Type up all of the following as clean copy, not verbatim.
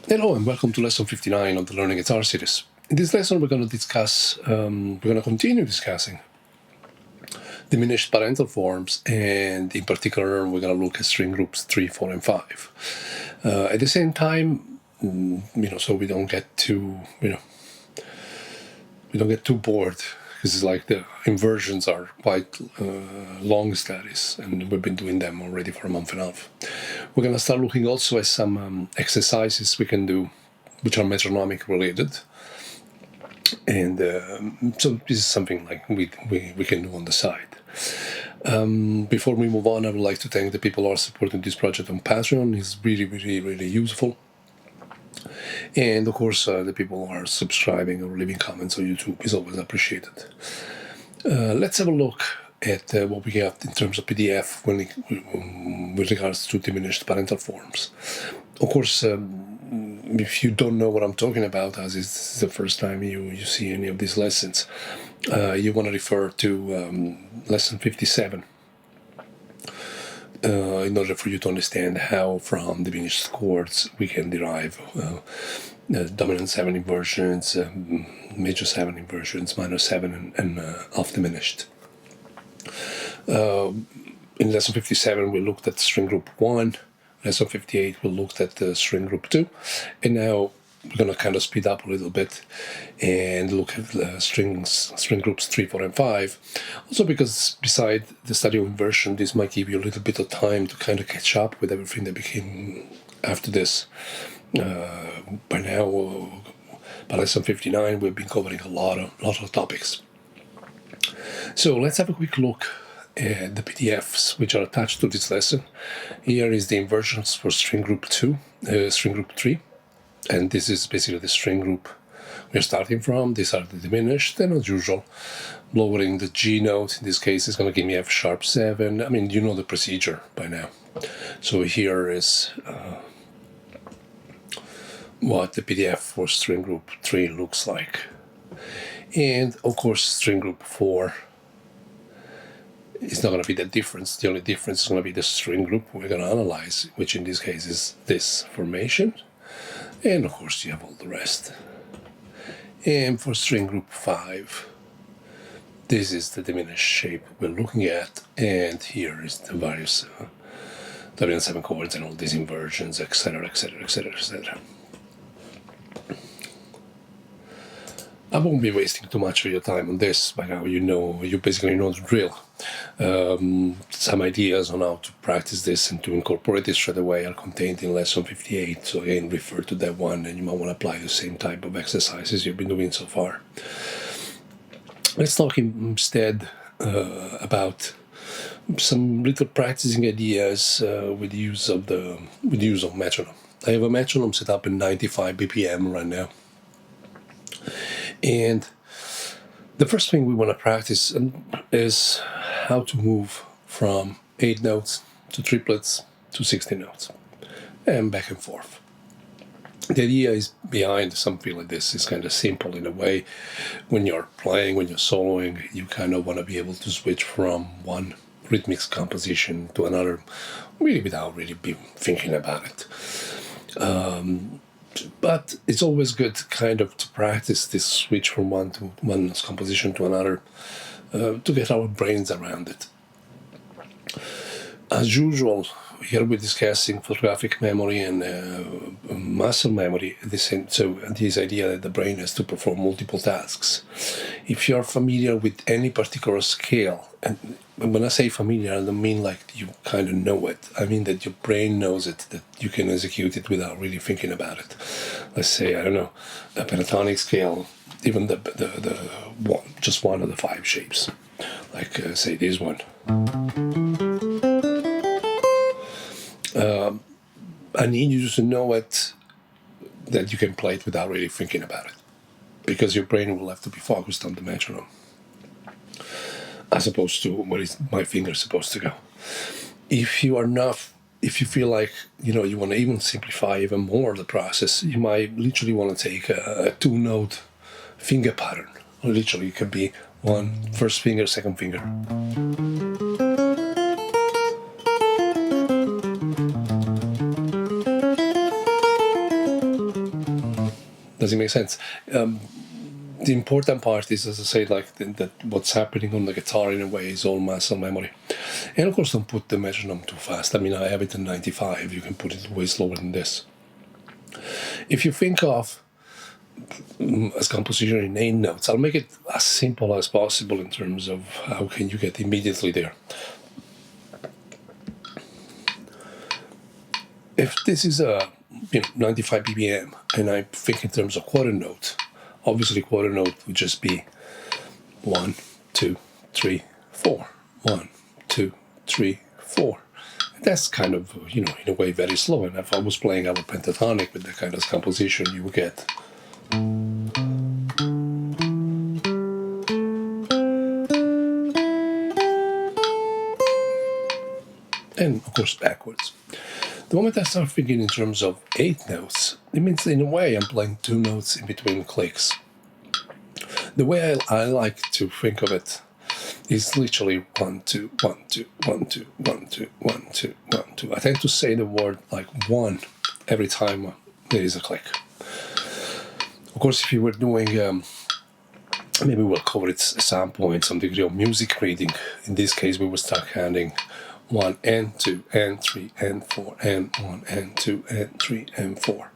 Hello and welcome to lesson 59 of the Learning Guitar series. In this lesson we're going to continue discussing diminished parental forms, and in particular we're going to look at string groups 3, 4, and 5. At the same time, so we don't get too, bored, because it's like the inversions are quite long studies, and we've been doing them already for a month and a half. We're going to start looking also at some exercises we can do which are metronomic related, and so this is something like we can do on the side. Before we move on, I would like to thank the people who are supporting this project on Patreon. It's really useful. And of course, the people who are subscribing or leaving comments on YouTube is always appreciated. Let's have a look at what we have in terms of PDF with regards to diminished parental forms. Of course, if you don't know what I'm talking about, as it's the first time you see any of these lessons, you want to refer to lesson 57 in order for you to understand how from diminished chords we can derive dominant 7 inversions, major 7 inversions, minor 7, and half diminished. In lesson 57 we looked at string group 1, lesson 58 we looked at the string group 2, and now we're going to kind of speed up a little bit and look at the string groups 3, 4, and 5. Also because beside the study of inversion, this might give you a little bit of time to kind of catch up with everything that became after this. By now, by lesson 59, we've been covering a lot of topics. So let's have a quick look at the PDFs which are attached to this lesson. Here is the inversions for string group 2, string group 3. And this is basically the string group we're starting from. These are the diminished, and as usual, lowering the G note. In this case, is going to give me F sharp 7. I mean, you know the procedure by now. So here is what the PDF for string group 3 looks like. And of course, string group 4 is not going to be the difference. The only difference is going to be the string group we're going to analyze, which in this case is this formation. And of course you have all the rest. And for string group 5, this is the diminished shape we're looking at, and here is the various dominant 7 chords and all these inversions, etc. I won't be wasting too much of your time on this. By now you basically know the drill. Some ideas on how to practice this and to incorporate this straight away are contained in lesson 58, so again refer to that one, and you might want to apply the same type of exercises you've been doing so far. Let's talk instead about some little practicing ideas with the use of metronome. I have a metronome set up in 95 BPM right now. And the first thing we want to practice is how to move from 8 notes to triplets to 16 notes and back and forth. The idea is behind something like this is kind of simple in a way. When you're playing, when you're soloing, you kind of want to be able to switch from one rhythmic composition to another, really without really be thinking about it. But it's always good kind of to practice this switch from one composition to another to get our brains around it. As usual, here we're discussing photographic memory and muscle memory. So this idea that the brain has to perform multiple tasks. If you're familiar with any particular scale, and when I say familiar, I don't mean like you kind of know it. I mean that your brain knows it, that you can execute it without really thinking about it. Let's say, I don't know, a pentatonic scale, even just one of the 5 shapes. Like, say, this one. I need you to know it, that you can play it without really thinking about it, because your brain will have to be focused on the metronome as opposed to where is my finger supposed to go. If you feel like you want to even simplify even more the process, you might literally want to take a 2-note finger pattern. Literally, it could be one first finger, second finger. Does it make sense? The important part is, as I say, like that what's happening on the guitar in a way is all muscle memory. And of course, don't put the metronome too fast. I mean, I have it in 95. You can put it way slower than this. If you think of as composition in 8 notes, I'll make it as simple as possible in terms of how can you get immediately there. If this is a 95 BPM and I think in terms of quarter note, obviously quarter note would just be 1, 2, 3, 4. 1, 2, 3, 4. That's kind of, in a way very slow. And if I was playing our pentatonic with that kind of composition, you would get. And of course backwards. The moment I start thinking in terms of 8 notes, it means in a way I'm playing 2 notes in between clicks. The way I like to think of it is literally 1, 2, 1, 2, 1, 2, 1, 2, 1, 2, 1, 2. I tend to say the word like 1 every time there is a click. Of course, if you were doing, maybe we'll cover it at some point, some degree of music reading. In this case, we will start counting 1 and 2 and 3 and 4 and 1 and 2 and 3 and 4.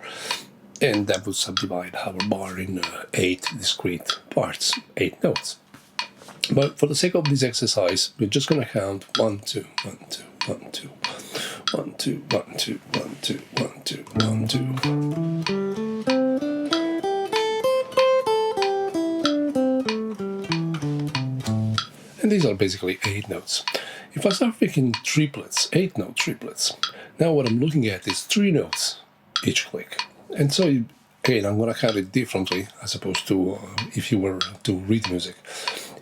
And that would subdivide our bar in 8 discrete parts, 8 notes. But for the sake of this exercise, we're just going to count 1, 2, 1, 2, 1, 2, 1, 2, 1, 2, 1, 2, 1, 2, 1, 2. And these are basically 8 notes. If I start thinking triplets, 8-note triplets, now what I'm looking at is 3 notes each click. And so, again, I'm going to count it differently as opposed to if you were to read music.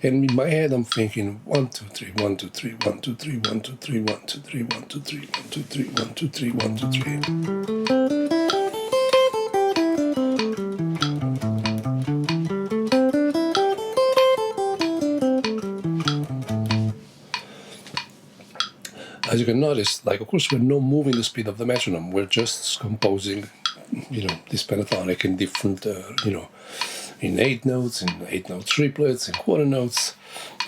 And in my head, I'm thinking 1, 2, 3, 1, 2, 3, 1, 2, 3, 1, 2, 3, 1, 2, 3, 1, 2, 3, 1, 2, 3, 1, 2, 3, 1, 2, 3. As you can notice, like, of course, we're not moving the speed of the metronome. We're just composing, this pentatonic in different, in 8 notes, in 8-note triplets, in quarter notes.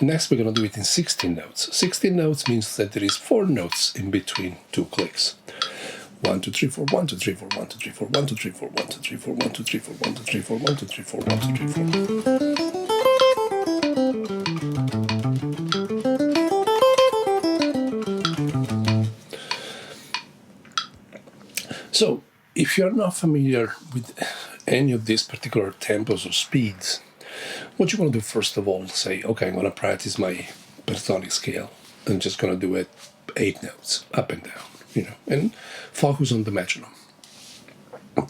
Next, we're going to do it in 16 notes. 16 notes means that there is 4 notes in between 2 clicks. 1, 2, 3, 4, 1, 2, 3, 4, 1, 2, 3, 4, 1, 2, 3, 4, 1, 2, 3, 4, 1, 2, 3, 4, 1, 2, 3, 4, 1, 2, 3, 4, 1, 2, 3, 4. So, if you're not familiar with any of these particular tempos or speeds, what you want to do first of all, say, okay, I'm going to practice my pentatonic scale. I'm just going to do it 8 notes, up and down, and focus on the metronome,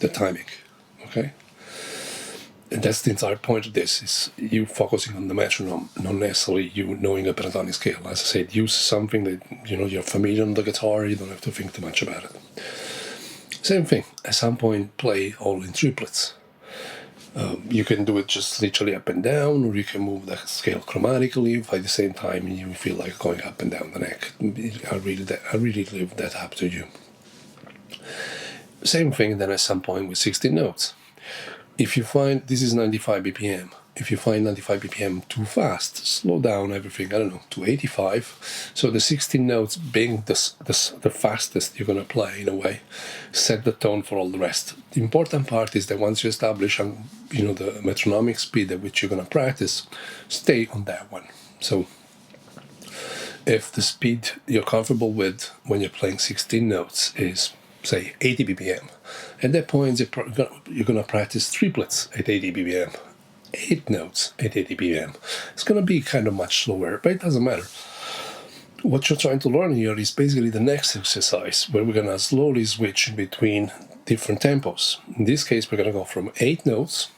the timing, okay? And that's the entire point of this, is you focusing on the metronome, not necessarily you knowing a pentatonic scale. As I said, use something that, you're familiar on the guitar, you don't have to think too much about it. Same thing, at some point play all in triplets. You can do it just literally up and down, or you can move the scale chromatically by the same time and you feel like going up and down the neck. I really leave that up to you. Same thing then at some point with 16 notes. If you find this is 95 BPM, if you find 95 BPM too fast, slow down everything, to 85. So the 16 notes being the fastest you're going to play in a way, set the tone for all the rest. The important part is that once you establish the metronomic speed at which you're going to practice, stay on that one. So if the speed you're comfortable with when you're playing 16 notes is, say, 80 BPM, at that point you're going to practice triplets at 80 BPM. 8 notes at 80 BPM. It's going to be kind of much slower, but it doesn't matter. What you're trying to learn here is basically the next exercise, where we're going to slowly switch between different tempos. In this case, we're going to go from 8 notes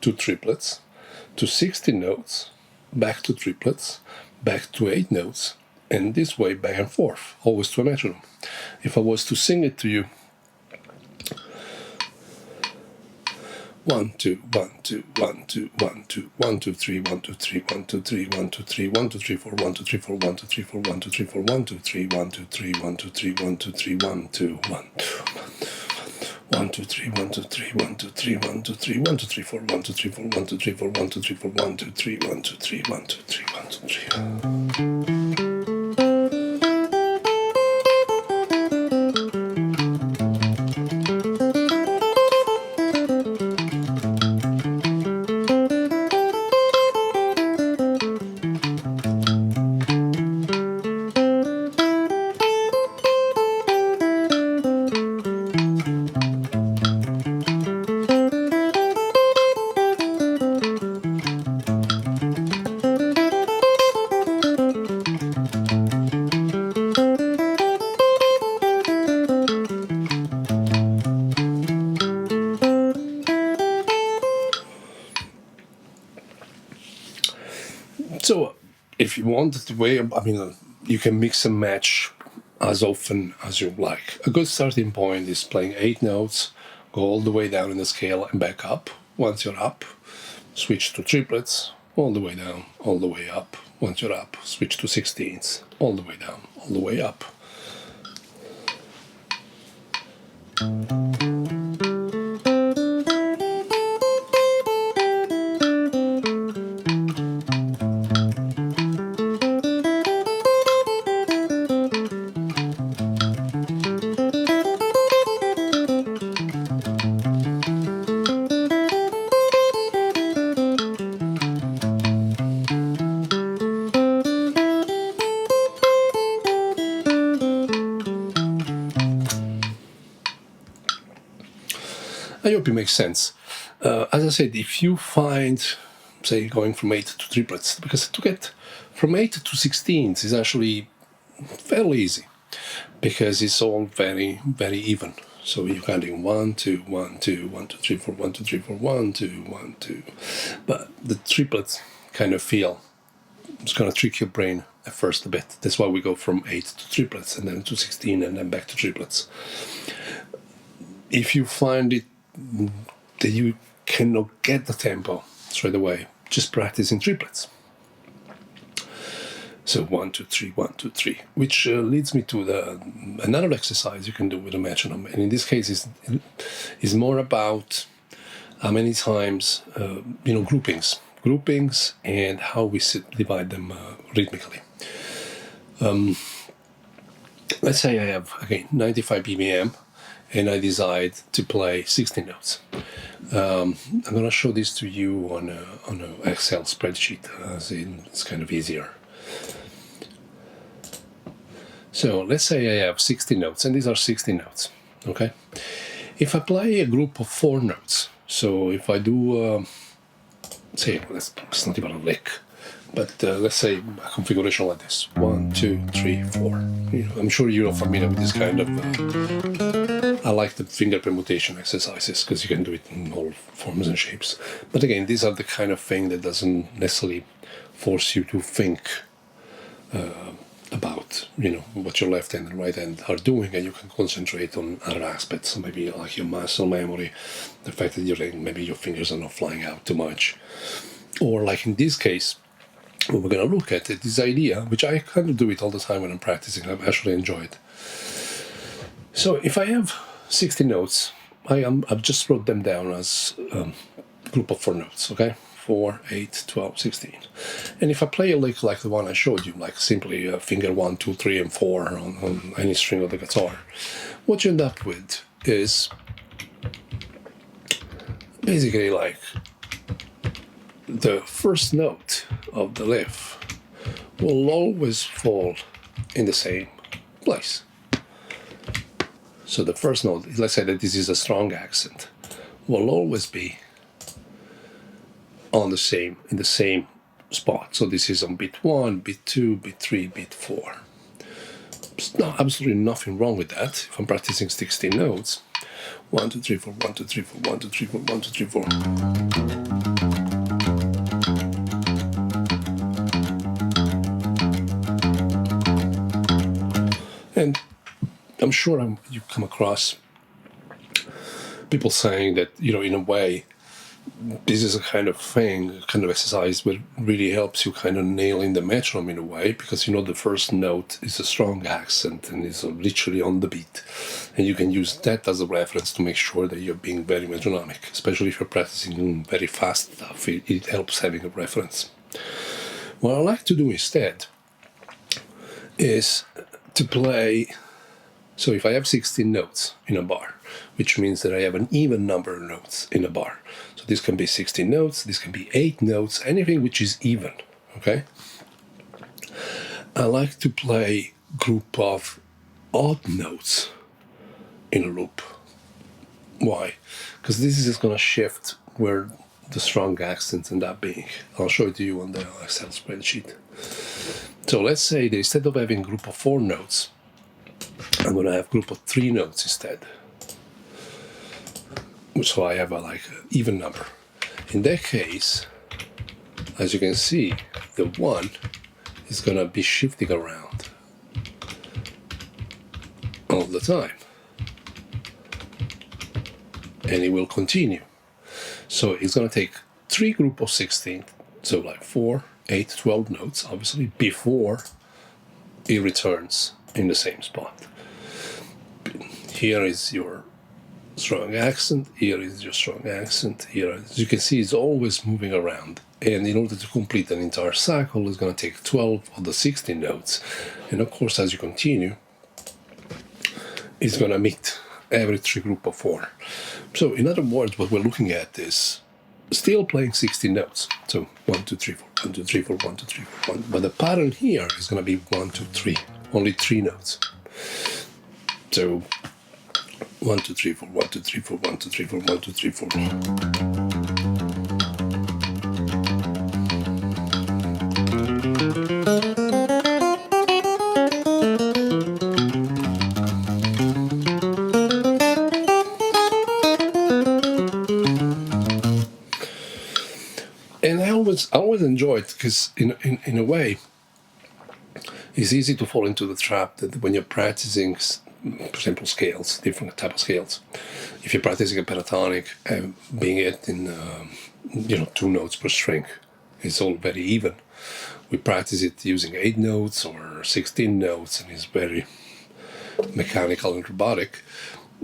to triplets, to 16 notes, back to triplets, back to 8 notes, and this way back and forth, always to a metronome. If I was to sing it to you, 1, 2, 1, 2, 1, 2, 1, 2, 1, 2, 3, 1, 2, 3, 1, 2, 3, 1, 2, 3, 1, 2, 3, 4, 1, 2, 3, 4, 1, 2, 3, 4, 1, 2, 3, 4, 1, 2, 3, 1, 2, 3, 1, 2, 3, 1, 2, 3, 1, 2, 1, 2, 1, 2, 1, 2, 3, 1, 2, 3, 1, 2, 3, 1, 2, 3, 1, 2, 3, 4, 1, 2, 3, 4, 1, 2, 3, 4, 1, 2, 3, 4, 1, 2, 3, 1, 2, 3, 1, 2, 3, 1, 2, 3. So, if you want the way, you can mix and match as often as you like. A good starting point is playing 8 notes, go all the way down in the scale and back up. Once you're up, switch to triplets, all the way down, all the way up. Once you're up, switch to 16ths, all the way down, all the way up. I hope it makes sense. As I said, if you find, say, going from 8 to triplets, because to get from 8 to 16s is actually fairly easy, because it's all very, very even. So you're counting 1, 2, 1, 2, 1, 2, 3, 4, 1, 2, 3, 4, 1, 2, 1, 2. But the triplets kind of feel, it's going to trick your brain at first a bit. That's why we go from 8 to triplets and then to 16 and then back to triplets. If you find it that you cannot get the tempo straight away, just practice in triplets. So 1, 2, 3, 1, 2, 3, which leads me to another exercise you can do with a metronome. And in this case, is more about how many times, groupings and how we divide them rhythmically. Let's say I have, again, 95 BPM, and I decide to play 16 notes. I'm going to show this to you on an Excel spreadsheet, as it's kind of easier. So let's say I have 16 notes, and these are 16 notes, okay? If I play a group of 4 notes, so if I do, say, it's not even a lick, but let's say a configuration like this, 1, 2, 3, 4. I'm sure you're familiar with this kind of, I like the finger permutation exercises, because you can do it in all forms and shapes. But again, these are the kind of thing that doesn't necessarily force you to think about what your left hand and right hand are doing, and you can concentrate on other aspects, maybe like your muscle memory, the fact that maybe your fingers are not flying out too much, or like in this case, what we're going to look at is this idea, which I kind of do it all the time when I'm practicing. I actually enjoy it. So if I have 60 notes, I've just wrote them down as a group of 4 notes, okay? 4, 8, 12, 16. And if I play a lick like the one I showed you, like simply finger 1, 2, 3, and 4 on any string of the guitar, what you end up with is basically like the first note of the lick will always fall in the same place. So the first note, let's say that this is a strong accent, will always be in the same spot. So this is on beat 1, beat 2, beat 3, beat 4. There's absolutely nothing wrong with that. If I'm practicing 16 notes, 1, 2, 3, 4, 1, 2, 3, 4, 1, 2, 3, 4, 1, 2, 3, 4. And I'm sure you come across people saying that, in a way, this is a kind of thing, kind of exercise that really helps you kind of nail in the metronome in a way, because you know the first note is a strong accent and is literally on the beat. And you can use that as a reference to make sure that you're being very metronomic, especially if you're practicing very fast stuff. It helps having a reference. What I like to do instead is to play. So if I have 16 notes in a bar, which means that I have an even number of notes in a bar. So this can be 16 notes, this can be 8 notes, anything which is even, okay? I like to play group of odd notes in a loop. Why? Because this is going to shift where the strong accents end up being. I'll show it to you on the Excel spreadsheet. So let's say that instead of having a group of 4 notes, I'm going to have a group of 3 notes instead. So I have an even number. In that case, as you can see, the 1 is going to be shifting around all the time. And it will continue. So it's going to take 3 groups of 16, so like 4, 8, 12 notes, obviously, before it returns in the same spot. Here is your strong accent, here is your strong accent, here, as you can see, it's always moving around. And in order to complete an entire cycle, it's going to take 12 of the 16 notes. And of course, as you continue, it's going to meet every 3 groups of 4. So in other words, what we're looking at is still playing 16 notes. So 1, 2, 3, 4, 1, 2, 3, 4, 1, 2, 3, 4, 1. But the pattern here is going to be 1, 2, 3, only 3 notes. So 1, 2, 3, 4, 1, 2, 3, 4, 1, 2, 3, 4, 1, 2, 3, 4. And I always enjoy it because in a way, it's easy to fall into the trap that when you're practicing, for example, scales, different type of scales. If you're practicing a pentatonic, being it in 2 notes per string, it's all very even. We practice it using 8 notes or 16 notes, and it's very mechanical and robotic.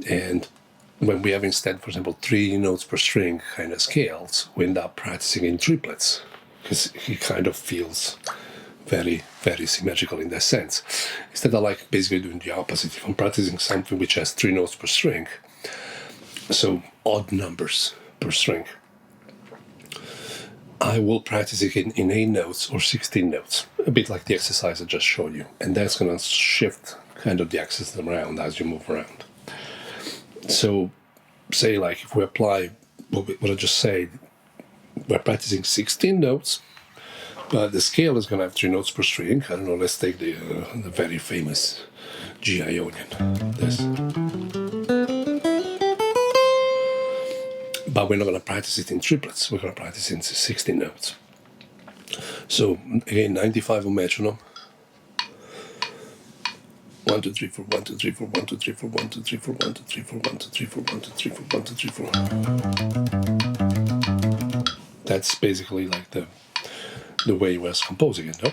And when we have instead, for example, 3 notes per string kind of scales, we end up practicing in triplets because it kind of feels very, very symmetrical in that sense. Instead, I like basically doing the opposite. If I'm practicing something which has 3 notes per string, so odd numbers per string, I will practice it in 8 notes or 16 notes, a bit like the exercise I just showed you. And that's going to shift kind of the axis around as you move around. So, say like if we apply what I just said, we're practicing 16 notes, but the scale is going to have 3 notes per string. I don't know, let's take the very famous G Ionian. This. But we're not going to practice it in triplets. We're going to practice it in 16 notes. So, again, 95 on metronome. 1, 2, 3, 4, 1, 2, 3, 4, 1, 2, 3, 4, 1, 2, 3, 4, 1, 2, 3, 4, 1, 2, 3, 4, 1, 2, 3, 4, 1, 2, 3, 4. That's basically like the way he was composing it, no?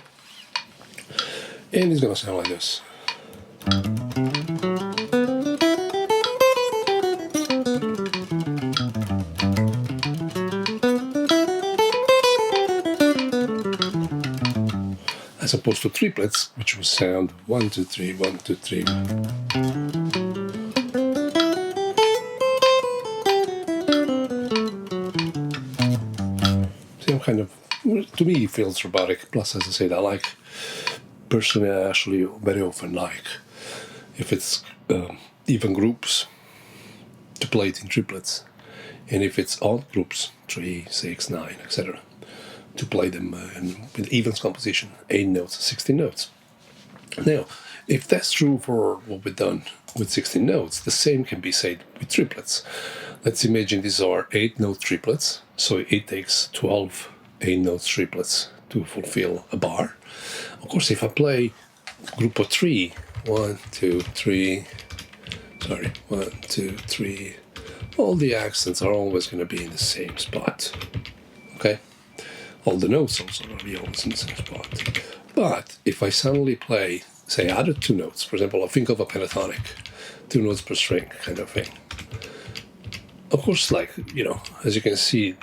And it's gonna sound like this. As opposed to triplets, which would sound 1, 2, 3, 1, 2, 3. Same kind of, to me, it feels robotic. Plus, as I said, personally, I actually very often like, if it's even groups, to play it in triplets. And if it's odd groups, 3, 6, 9, etc., to play them with evens composition, 8 notes, 16 notes. Now, if that's true for what we've done with 16 notes, the same can be said with triplets. Let's imagine these are 8-note triplets, so it takes 12 8-note triplets to fulfill a bar. Of course, if I play group of 3, 1, 2, 3, 1, 2, 3, all the accents are always going to be in the same spot. Okay? All the notes also going to be always in the same spot. But if I suddenly play, say, other two notes, for example, I think of a pentatonic, 2 notes per string kind of thing. Of course, like, as you can see,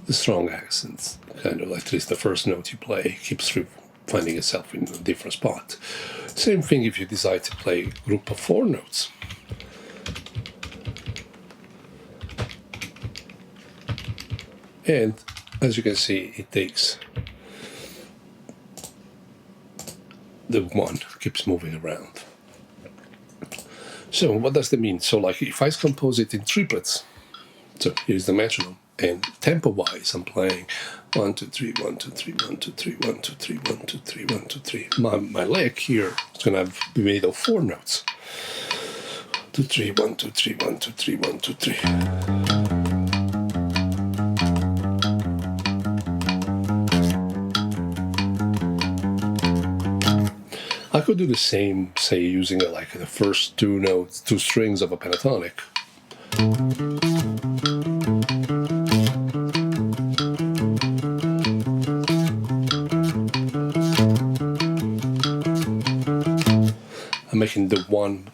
the strong accents, kind of like at least the first note you play keeps finding itself in a different spot. Same thing if you decide to play a group of 4 notes. And as you can see, it takes the one keeps moving around. So what does that mean? So like if I compose it in triplets, so here's the metronome, and tempo-wise I'm playing 1, 2, 3, 1, 2, 3, 1, 2, 3, 1, 2, 3, 1, 2, 3, 1, 2, 3. My lick here is going to be made of 4 notes. 2, 3, 1, 2, 3, 1, 2, 3, 1, 2, 3. I could do the same, say, using like the first 2 notes, 2 strings of a pentatonic. I'm making the one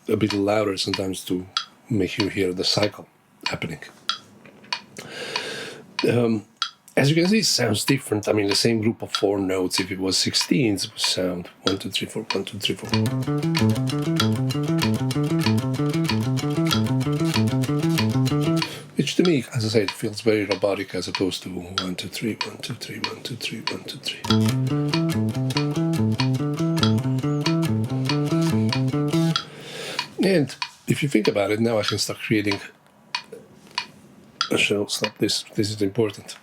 a bit louder sometimes to make you hear the cycle happening. As you can see, it sounds different. I mean, the same group of 4 notes, if it was 16, it would sound 1, 2, 3, 4, 1, 2, 3, 4. Which to me, as I said, feels very robotic as opposed to 1, 2, 3, 1, 2, 3, 1, 2, 3, 1, 2, 3. And if you think about it, now I can start creating. I shall stop this. This is important.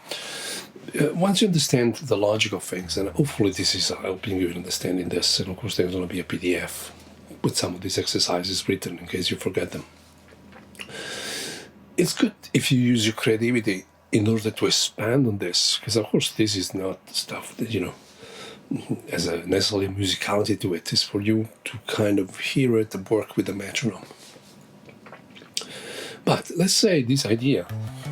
Once you understand the logic of things, and hopefully this is helping you in understanding this, and of course there's going to be a PDF with some of these exercises written in case you forget them. It's good if you use your creativity in order to expand on this, because of course this is not stuff that, as a necessarily musicality to it. It's for you to kind of hear it and work with the metronome. But let's say this idea,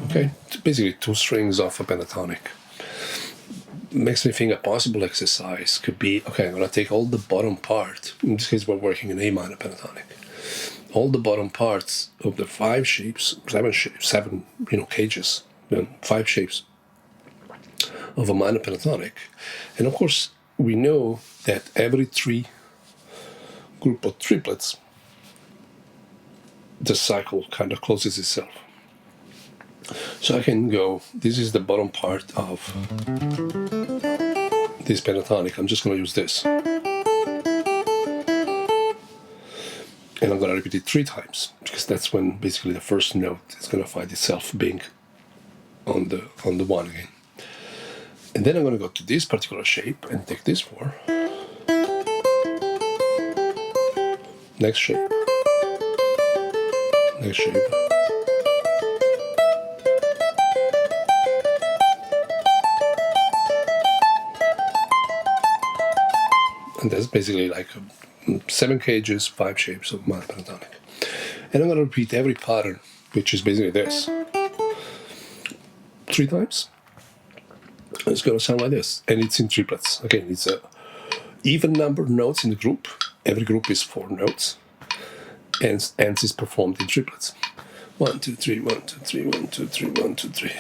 okay, basically 2 strings of a pentatonic, makes me think a possible exercise could be, okay, I'm going to take all the bottom part, in this case we're working in A minor pentatonic, all the bottom parts of the 5 shapes, 7 cages, 5 shapes of a minor pentatonic. And of course, we know that every 3 group of triplets, the cycle kind of closes itself. So I can go, this is the bottom part of this pentatonic. I'm just going to use this. And I'm going to repeat it 3 times, because that's when basically the first note is going to find itself being on the 1 again. And then I'm going to go to this particular shape and take this 4. Next shape. Next shape. And that's basically like 7 cages, 5 shapes of minor pentatonic. And I'm going to repeat every pattern, which is basically this, 3 times. It's going to sound like this, and it's in triplets. Again, it's a even number of notes in the group. Every group is 4 notes, and is performed in triplets. 1, 2, 3, 1, 2, 3, 1, 2, 3, 1, 2, 3.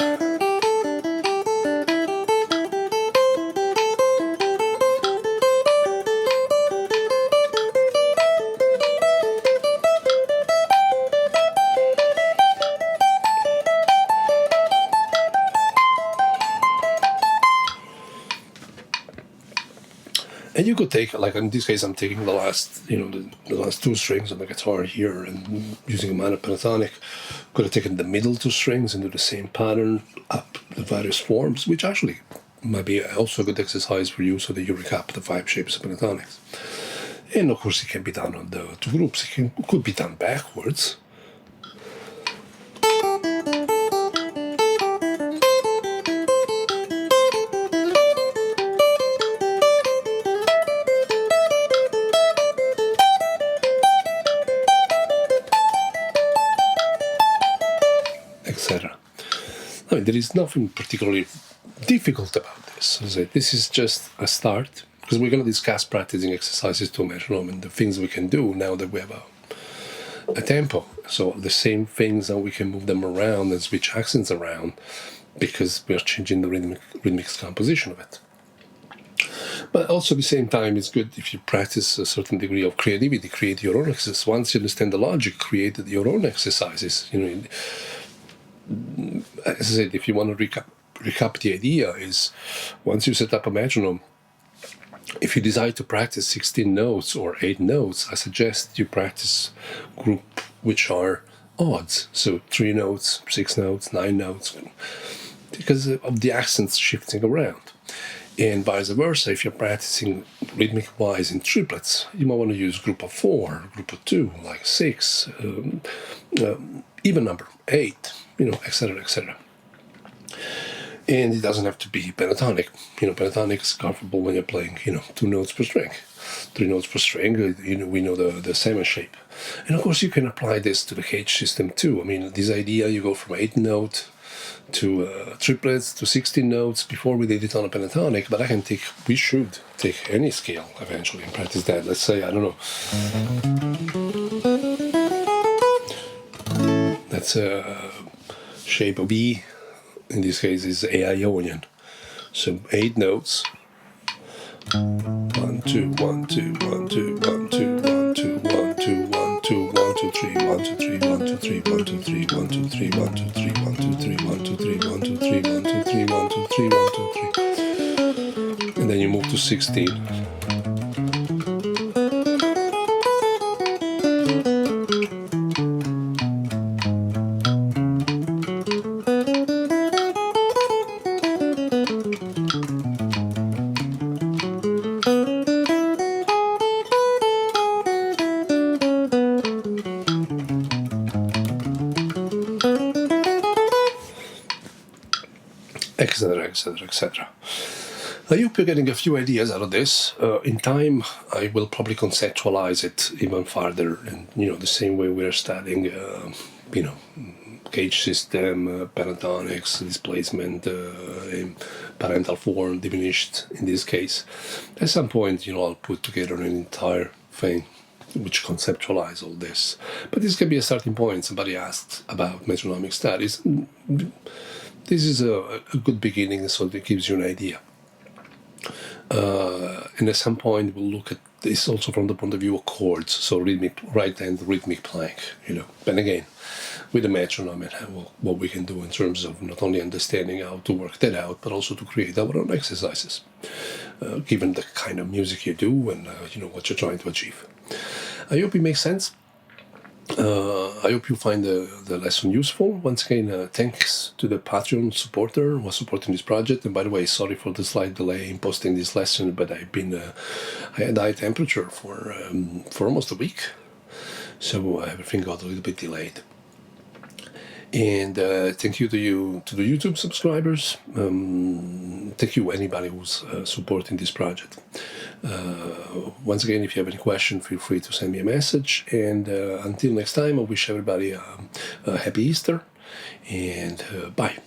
And you could take, like in this case, I'm taking the last, the last 2 strings on the guitar here and using a minor pentatonic. Could have taken the middle 2 strings and do the same pattern up the various forms, which actually might be also a good exercise for you so that you recap the 5 shapes of pentatonics. And of course, it can be done on the 2 groups. It could be done backwards. I mean, there is nothing particularly difficult about this. So this is just a start, because we're going to discuss practicing exercises to a metronome and the things we can do now that we have a tempo. So the same things, that we can move them around and switch accents around, because we're changing the rhythmic composition of it. But also at the same time, it's good if you practice a certain degree of creativity, create your own exercises. Once you understand the logic, create your own exercises. As I said, if you want to recap the idea, is once you set up a metronome, if you decide to practice 16 notes or 8 notes, I suggest you practice group which are odds. So 3 notes, 6 notes, 9 notes, because of the accents shifting around. And vice versa, if you're practicing rhythmic-wise in triplets, you might want to use group of 4, group of 2, like 6, even number, 8, etc., etc. And it doesn't have to be pentatonic. Pentatonic is comfortable when you're playing, 2 notes per string, 3 notes per string. We know the Simon shape. And of course, you can apply this to the cage system too. I mean, this idea, you go from 8 note to triplets to 16 notes. Before we did it on a pentatonic, but we should take any scale eventually and practice that. Let's say, I don't know, that's a shape of E. In this case, is A Ionian. So 8 notes. 1, 2, 1, 2, 1, 2, 1, 2, 1, 2, 1, 2, 1, 2, 1, 2, 3, 1, 2, 3, 1, 2, 3, 1, 2, 3, 1, 2, 3, 1, 2, 3, 1, 2, 3, 1, 2, 3, 1, 2, 3, 1, 2, 3, 1, 2, 3, 1, 2, 3. And then you move to 16. Etc., etc., etc. I hope you're getting a few ideas out of this. In time, I will probably conceptualize it even further, and the same way we're studying, cage system, pentatonics, displacement, parental form, diminished in this case. At some point, I'll put together an entire thing which conceptualize all this. But this can be a starting point. Somebody asked about metronomic studies. This is a good beginning, so it gives you an idea. And at some point, we'll look at this also from the point of view of chords, so right-hand rhythmic playing, And again, with the metronome and what we can do in terms of not only understanding how to work that out, but also to create our own exercises, given the kind of music you do and what you're trying to achieve. I hope it makes sense. I hope you find the lesson useful. Once again, thanks to the Patreon supporter who was supporting this project. And by the way, sorry for the slight delay in posting this lesson, but I had high temperature for almost a week, so everything got a little bit delayed. And thank you to the YouTube subscribers. Thank you anybody who's supporting this project. Once again, if you have any questions, feel free to send me a message. And until next time, I wish everybody a happy Easter, and bye.